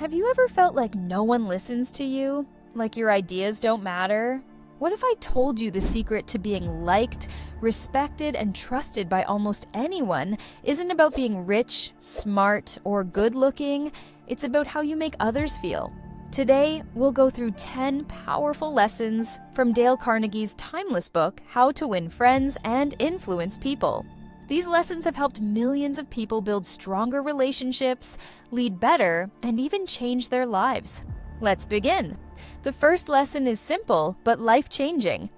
Have you ever felt like no one listens to you? Like your ideas don't matter? What if I told you the secret to being liked, respected, and trusted by almost anyone isn't about being rich, smart, or good-looking? It's about how you make others feel. Today, we'll go through 10 powerful lessons from Dale Carnegie's timeless book, How to Win Friends and Influence People. These lessons have helped millions of people build stronger relationships, lead better, and even change their lives. Let's begin. The first lesson is simple but life-changing.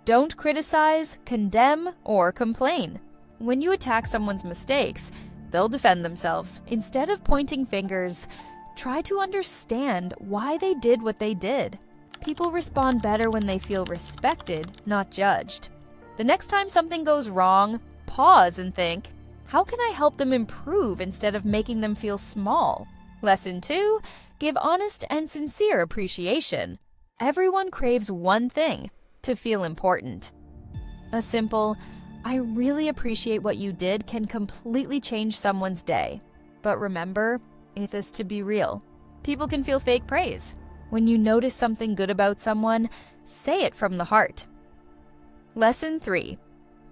Don't criticize, condemn, or complain. When you attack someone's mistakes, they'll defend themselves. Instead of pointing fingers, try to understand why they did what they did. People respond better when they feel respected, not judged. The next time something goes wrong, pause and think, how can I help them improve instead of making them feel small? Lesson 2, give honest and sincere appreciation. Everyone craves one thing, to feel important. A simple, I really appreciate what you did can completely change someone's day. But remember, it is to be real. People can feel fake praise. When you notice something good about someone, say it from the heart. Lesson 3,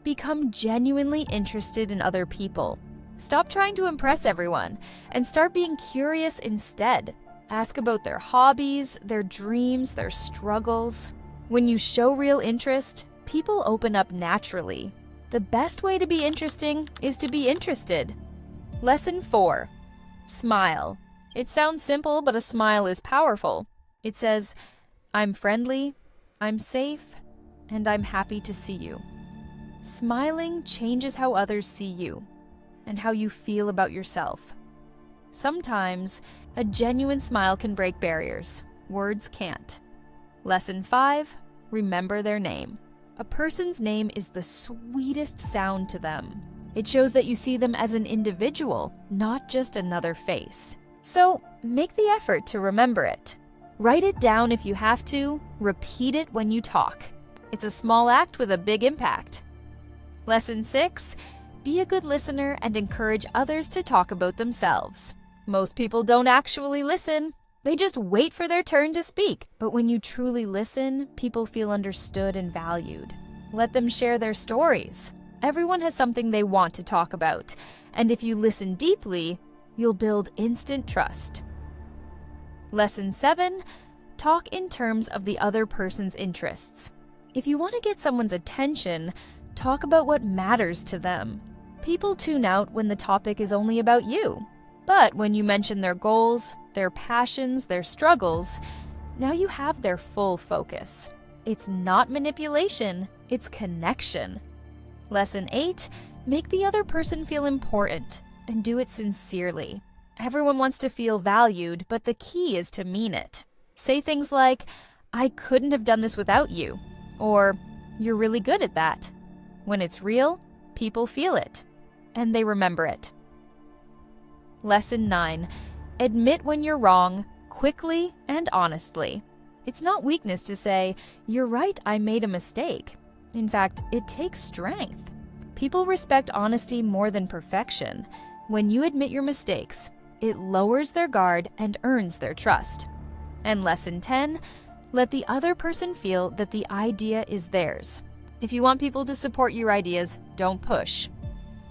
become genuinely interested in other people. Stop trying to impress everyone and start being curious instead. Ask about their hobbies, their dreams, their struggles. When you show real interest, people open up naturally. The best way to be interesting is to be interested. Lesson 4, smile. It sounds simple, but a smile is powerful. It says, I'm friendly, I'm safe, and I'm happy to see you. Smiling changes how others see you and how you feel about yourself. Sometimes, a genuine smile can break barriers. Words can't. Lesson 5, remember their name. A person's name is the sweetest sound to them. It shows that you see them as an individual, not just another face. So, make the effort to remember it. Write it down if you have to. Repeat it when you talk. It's a small act with a big impact. Lesson 6, be a good listener and encourage others to talk about themselves. Most people don't actually listen. They just wait for their turn to speak. But when you truly listen, people feel understood and valued. Let them share their stories. Everyone has something they want to talk about. And if you listen deeply, you'll build instant trust. Lesson 7, talk in terms of the other person's interests. If you want to get someone's attention, talk about what matters to them. People tune out when the topic is only about you. But when you mention their goals, their passions, their struggles, now you have their full focus. It's not manipulation, it's connection. Lesson 8, make the other person feel important and do it sincerely. Everyone wants to feel valued, but the key is to mean it. Say things like, I couldn't have done this without you, or you're really good at that. When it's real, people feel it, and they remember it. Lesson 9, admit when you're wrong, quickly and honestly. It's not weakness to say, you're right, I made a mistake. In fact, it takes strength. People respect honesty more than perfection. When you admit your mistakes, it lowers their guard and earns their trust. And lesson 10, let the other person feel that the idea is theirs. If you want people to support your ideas, don't push.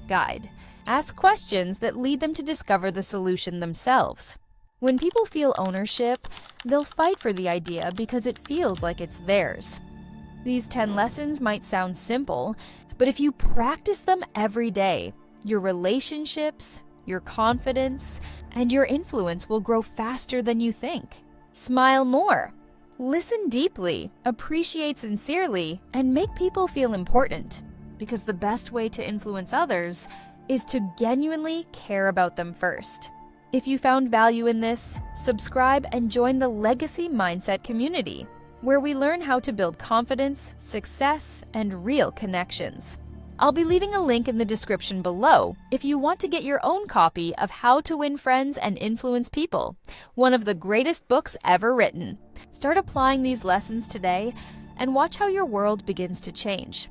Guide. Ask questions that lead them to discover the solution themselves. When people feel ownership, they'll fight for the idea because it feels like it's theirs. These 10 lessons might sound simple, but if you practice them every day, your relationships, your confidence, and your influence will grow faster than you think. Smile more. Listen deeply, appreciate sincerely, and make people feel important. Because the best way to influence others is to genuinely care about them first. If you found value in this, subscribe and join the Legacy Mindset community, where we learn how to build confidence, success, and real connections. I'll be leaving a link in the description below if you want to get your own copy of How to Win Friends and Influence People, one of the greatest books ever written. Start applying these lessons today and watch how your world begins to change.